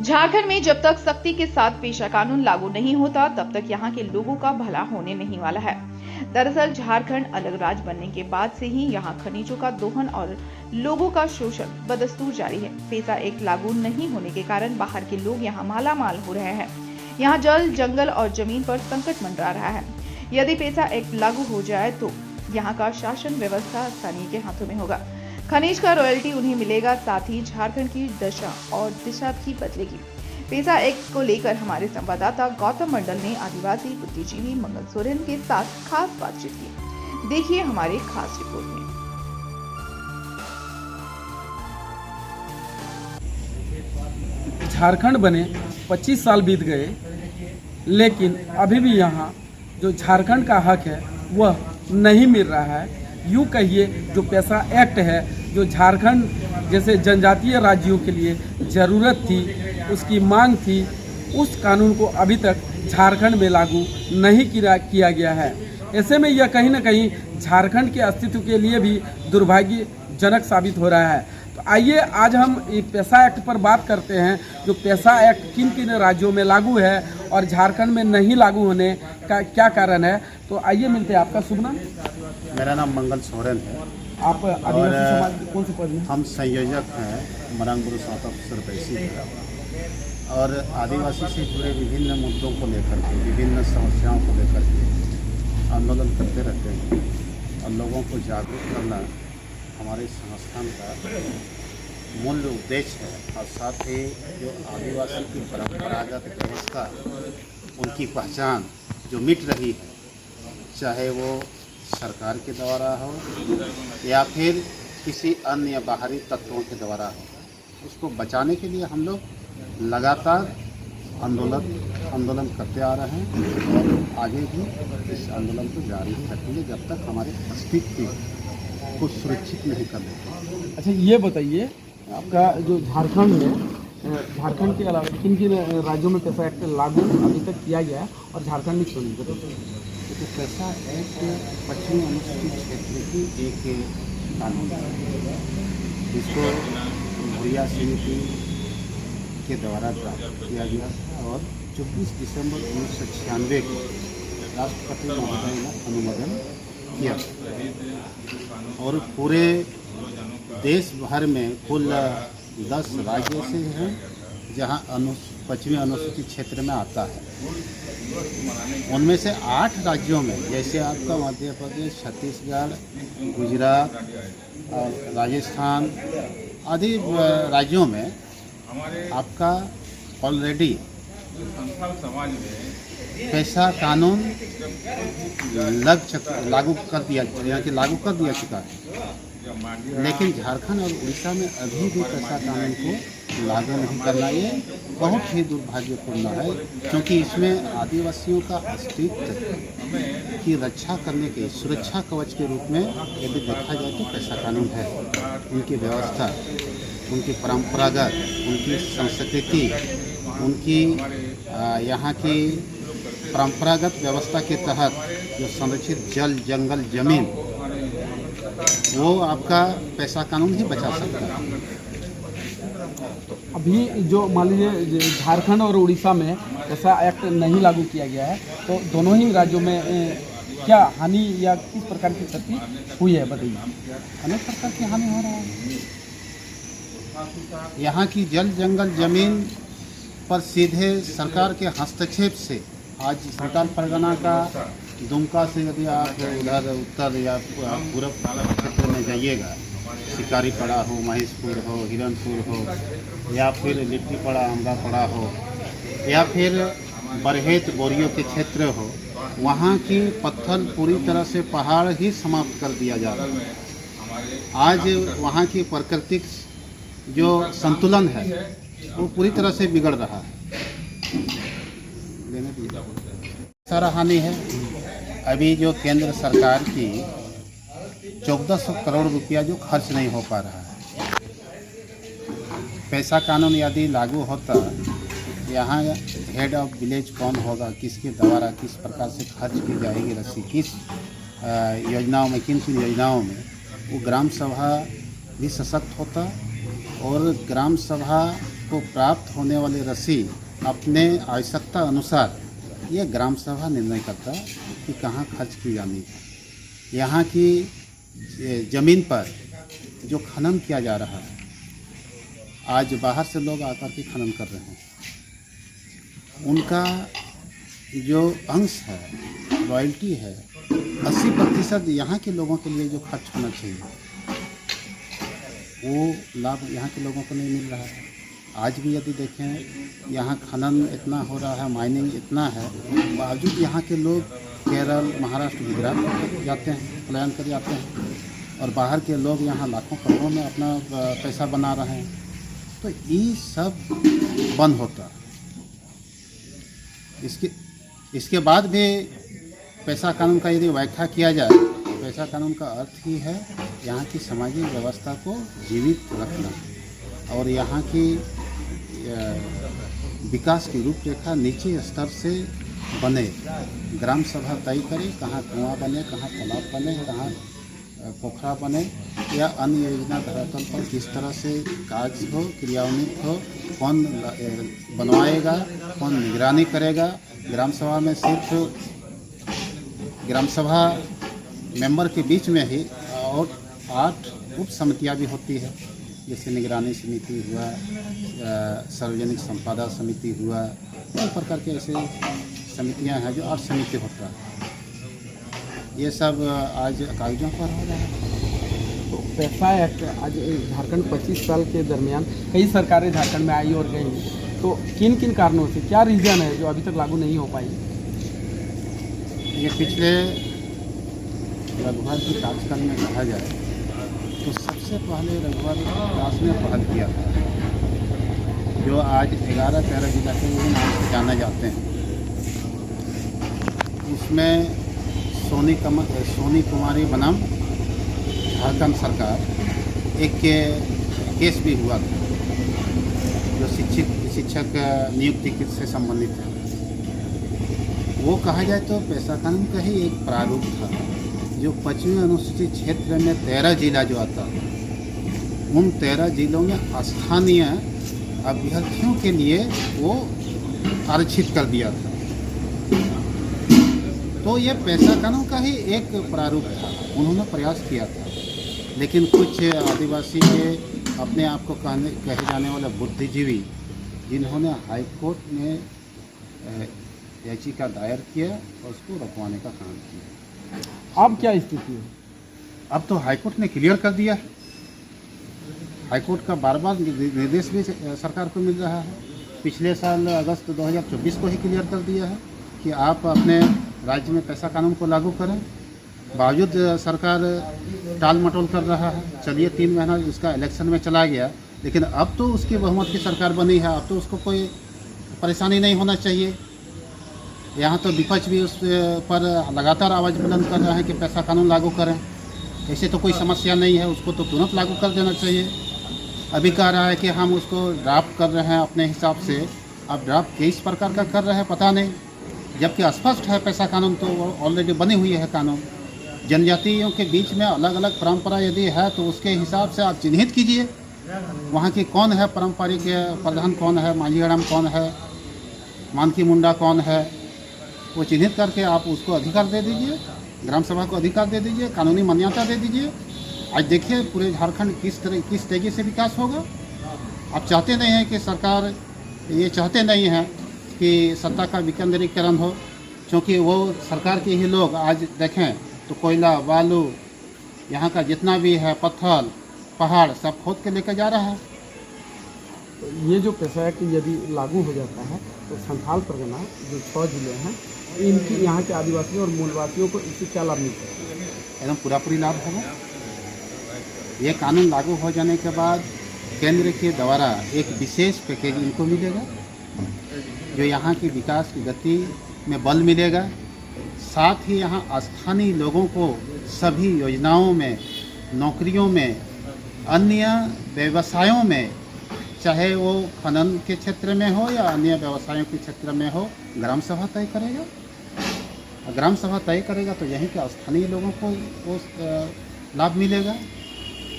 झारखंड में जब तक सख्ती के साथ पेशा कानून लागू नहीं होता तब तक यहाँ के लोगों का भला होने नहीं वाला है। दरअसल झारखंड अलग राज्य बनने के बाद से ही यहाँ खनिजों का दोहन और लोगों का शोषण बदस्तूर जारी है। पेशा एक्ट लागू नहीं होने के कारण बाहर के लोग यहाँ माला माल हो रहे हैं। यहाँ जल, जंगल और जमीन पर संकट मंडरा रहा है। यदि पेशा एक्ट लागू हो जाए तो यहाँ का शासन व्यवस्था स्थानीय के हाथों में होगा। खनिज का रॉयल्टी उन्हें मिलेगा, साथ ही झारखंड की दशा और दिशा भी बदलेगी। पेशा एक्ट को लेकर हमारे संवाददाता गौतम मंडल ने आदिवासी बुद्धिजीवी मंगल सोरेन के साथ खास बातचीत की। देखिए हमारे खास रिपोर्ट में। झारखंड बने 25 साल बीत गए, लेकिन अभी भी यहाँ जो झारखंड का हक है वह नहीं मिल रहा है। यूँ कहिए जो पेशा एक्ट है, जो झारखंड जैसे जनजातीय राज्यों के लिए ज़रूरत थी, उसकी मांग थी, उस कानून को अभी तक झारखंड में लागू नहीं किया गया है। ऐसे में यह कहीं ना कहीं झारखंड के अस्तित्व के लिए भी दुर्भाग्यजनक साबित हो रहा है। तो आइए आज हम पेशा एक्ट पर बात करते हैं। जो पेशा एक्ट किन किन राज्यों में लागू है और झारखंड में नहीं लागू होने का क्या कारण है। तो आइए मिलते हैं। आपका शुभ नाम? मेरा नाम मंगल सोरेन है। आप आदिवासी समाज के कौन से पद में? हम संयोजक हैं मरंगुरु सात अफसर पैसी है और आदिवासी से जुड़े विभिन्न मुद्दों को लेकर के, विभिन्न समस्याओं को लेकर के आंदोलन करते रहते हैं और लोगों को जागरूक करना हमारे संस्थान का मूल उद्देश्य है। और साथ ही जो आदिवासी की परंपरागत व्यवस्था, उनकी पहचान जो मिट रही है, चाहे वो सरकार के द्वारा हो या फिर किसी अन्य बाहरी तत्वों के द्वारा हो, उसको बचाने के लिए हम लोग लगातार आंदोलन करते आ रहे हैं और आगे भी इस आंदोलन को जारी ही रखेंगे जब तक हमारे अस्तित्व को सुरक्षित नहीं कर देते। अच्छा, ये बताइए आपका जो झारखंड है, झारखंड के अलावा किन किन राज्यों में पेशा एक्ट लागू अभी तक किया गया है और झारखंड में क्यों नहीं? बताइए। तो पेशा एक्ट पश्चिमी अनुसूचित क्षेत्र की एक कानून है, जिसको भूरिया समिति के द्वारा प्राप्त किया गया था और 24 दिसंबर 1996 को राष्ट्रपति महोदय ने अनुमोदन किया और पूरे देश भर में कुल 10 राज्यों से हैं जहां पश्चिमी अनुसूचित क्षेत्र में आता है। उनमें से 8 राज्यों में, जैसे आपका मध्य प्रदेश, छत्तीसगढ़, गुजरात, राजस्थान आदि राज्यों में आपका ऑलरेडी पेशा कानून लागू कर दिया चुका है। लेकिन झारखंड और उड़ीसा में अभी भी पेशा कानून को लागू नहीं करना, ये बहुत ही दुर्भाग्यपूर्ण है, क्योंकि इसमें आदिवासियों का अस्तित्व की रक्षा करने के सुरक्षा कवच के रूप में यदि देखा जाए तो पेशा कानून है। उनकी व्यवस्था, उनकी परंपरागत, उनकी संस्कृति, उनकी यहाँ की परंपरागत व्यवस्था के तहत जो संरक्षित जल, जंगल, जमीन, वो आपका पेशा कानून ही बचा सकता है। अभी जो मान लीजिए झारखंड और उड़ीसा में पेशा एक्ट नहीं लागू किया गया है, तो दोनों ही राज्यों में क्या हानि या किस प्रकार की क्षति हुई है? बताइए। अनेक प्रकार की हानि हो रहा है। यहाँ की जल, जंगल, जमीन पर सीधे सरकार के हस्तक्षेप से आज संताल परगना का दुमका से यदि आप उधर उत्तर या पूर्व क्षेत्र में जाइएगा, शिकारीपड़ा हो, महेशपुर हो, हिरनपुर हो, या फिर लिट्टीपड़ा, अमरापड़ा हो, या फिर बरहेत, बोरियो के क्षेत्र हो, वहाँ की पत्थर पूरी तरह से पहाड़ ही समाप्त कर दिया जा रहा है। आज वहाँ की प्राकृतिक जो संतुलन है वो पूरी तरह से बिगड़ रहा है। सारा हानि है। अभी जो केंद्र सरकार की 1400 करोड़ रुपया जो खर्च नहीं हो पा रहा है। पेशा कानून यदि लागू होता, यहाँ हेड ऑफ विलेज कौन होगा, किसके द्वारा किस प्रकार से खर्च की जाएगी राशि, किस योजनाओं में, किन किन योजनाओं में, वो ग्राम सभा भी सशक्त होता और ग्राम सभा को प्राप्त होने वाली रसीद अपने आवश्यकता अनुसार ये ग्राम सभा निर्णय करता है कि कहाँ खर्च की जानी है। यहाँ की ज़मीन पर जो खनन किया जा रहा है, आज बाहर से लोग आकर के खनन कर रहे हैं, उनका जो अंश है, रॉयल्टी है, 80% यहाँ के लोगों के लिए जो खर्च होना चाहिए वो लाभ यहाँ के लोगों को नहीं मिल रहा है। आज भी यदि देखें यहाँ खनन इतना हो रहा है, माइनिंग इतना है, बावजूद यहाँ के लोग केरल, महाराष्ट्र, गुजरात जाते हैं, पलायन कर जाते हैं और बाहर के लोग यहाँ लाखों करोड़ों में अपना पैसा बना रहे हैं। तो ये सब बंद होता। इसके बाद भी पैसा कानून का यदि व्याख्या किया जाए तो पैसा कानून का अर्थ ही है यहाँ की सामाजिक व्यवस्था को जीवित रखना और यहाँ की विकास की रूपरेखा नीचे स्तर से बने। ग्राम सभा तय करे कहाँ कुआं बने, कहाँ तालाब बने, कहाँ पोखरा बने या अन्य योजना धरातल पर किस तरह से कार्य हो, क्रियान्वित हो, कौन बनवाएगा, कौन निगरानी करेगा। ग्राम सभा में सिर्फ ग्राम सभा मेंबर के बीच में ही और 8 उप समितियाँ भी होती है, जैसे निगरानी समिति हुआ, सार्वजनिक संपादन समिति हुआ, कई प्रकार के ऐसे समितियाँ हैं जो 8 समिति होता है। ये सब आज कागजों पर हो रहा है। तो पैसा एक्ट आज झारखंड 25 साल के दरमियान कई सरकारें झारखंड में आई और गई, तो किन किन कारणों से, क्या रीज़न है जो अभी तक लागू नहीं हो पाई? ये पिछले रघुवर की कार्यकाल में कहा जाए तो सबसे पहले रघुवर दास ने पहल किया था, जो आज 11-13 जिला के भी नाम से जाने जाते हैं। उसमें सोनी कुमारी बनाम झारखंड सरकार एक केस भी हुआ था जो शिक्षक नियुक्ति से संबंधित है। वो कहा जाए तो पैसा कानून का ही एक प्रारूप था, जो 25वें अनुसूचित क्षेत्र में 13 जिला जो आता है, उन 13 जिलों में स्थानीय अभ्यर्थियों के लिए वो आरक्षित कर दिया था। तो ये पैसा कानून का ही एक प्रारूप था, उन्होंने प्रयास किया था। लेकिन कुछ आदिवासी के अपने आप को कहे जाने वाले बुद्धिजीवी, जिन्होंने हाई कोर्ट में याचिका दायर किया और उसको रुकवाने का काम किया। अब क्या स्थिति है? अब तो हाई कोर्ट ने क्लियर कर दिया है। हाई कोर्ट का बार-बार निर्देश भी सरकार को मिल रहा है। पिछले साल अगस्त 2024 को ही क्लियर कर दिया है कि आप अपने राज्य में पैसा कानून को लागू करें। बावजूद सरकार टाल मटोल कर रहा है। चलिए 3 महीना उसका इलेक्शन में चला गया, लेकिन अब तो उसकी बहुमत की सरकार बनी है, अब तो उसको कोई परेशानी नहीं होना चाहिए। यहाँ तो विपक्ष भी उस पर लगातार आवाज़ बुलंद कर रहे हैं कि पैसा कानून लागू करें। ऐसे तो कोई समस्या नहीं है, उसको तो तुरंत लागू कर देना चाहिए। अभी कह रहा है कि हम उसको ड्राफ्ट कर रहे हैं अपने हिसाब से। अब ड्राफ्ट किस प्रकार का कर रहे हैं पता नहीं, जबकि स्पष्ट है पैसा कानून तो ऑलरेडी बनी हुई है कानून। जनजातियों के बीच में अलग अलग परंपरा यदि है तो उसके हिसाब से आप चिन्हित कीजिए, वहाँ की कौन है पारंपरिक प्रधान, कौन है मांझी हड़म, कौन है मानकी मुंडा, कौन है, वो चिन्हित करके आप उसको अधिकार दे दीजिए, ग्राम सभा को अधिकार दे दीजिए, कानूनी मान्यता दे दीजिए। आज देखिए पूरे झारखंड किस तेजी से विकास होगा। आप चाहते नहीं हैं कि सरकार, ये चाहते नहीं हैं कि सत्ता का विकेंद्रीकरण हो, क्योंकि वो सरकार के ही लोग आज देखें तो कोयला, बालू, यहाँ का जितना भी है पत्थर, पहाड़ सब खोद के लेकर जा रहा है। तो ये जो पैसा एक्ट यदि लागू हो जाता है तो संथाल परगना जो 6 जिले हैं, इनकी यहाँ के आदिवासियों और मूलवासियों को इससे क्या लाभ मिल सकता है? एकदम पूरा लाभ होगा। ये कानून लागू हो जाने के बाद केंद्र के द्वारा एक विशेष पैकेज इनको मिलेगा, जो यहाँ की विकास की गति में बल मिलेगा। साथ ही यहाँ स्थानीय लोगों को सभी योजनाओं में, नौकरियों में, अन्य व्यवसायों में, चाहे वो खनन के क्षेत्र में हो या अन्य व्यवसायों के क्षेत्र में हो, ग्राम सभा तय करेगा। ग्राम सभा तय करेगा तो यहीं के स्थानीय लोगों को वो लाभ मिलेगा।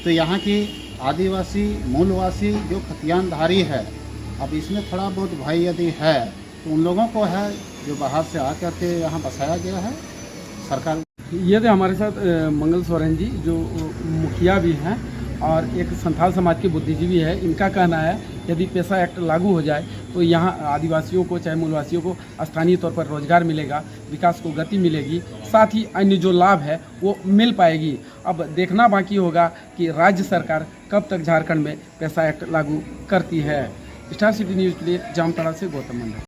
तो यहाँ की आदिवासी मूलवासी जो खतियानधारी है, अब इसमें थोड़ा बहुत भय यदि है तो उन लोगों को है जो बाहर से आकर के यहाँ बसाया गया है। सरकार ये थे हमारे साथ मंगल सोरेन जी, जो मुखिया भी हैं और एक संथाल समाज के बुद्धिजीवी है। इनका कहना है यदि पेशा एक्ट लागू हो जाए तो यहाँ आदिवासियों को चाहे मूलवासियों को स्थानीय तौर पर रोजगार मिलेगा, विकास को गति मिलेगी, साथ ही अन्य जो लाभ है वो मिल पाएगी। अब देखना बाकी होगा कि राज्य सरकार कब तक झारखंड में पेशा एक्ट लागू करती है। स्टार सिटी न्यूज़ के लिए जामताड़ा से गौतम मंडल।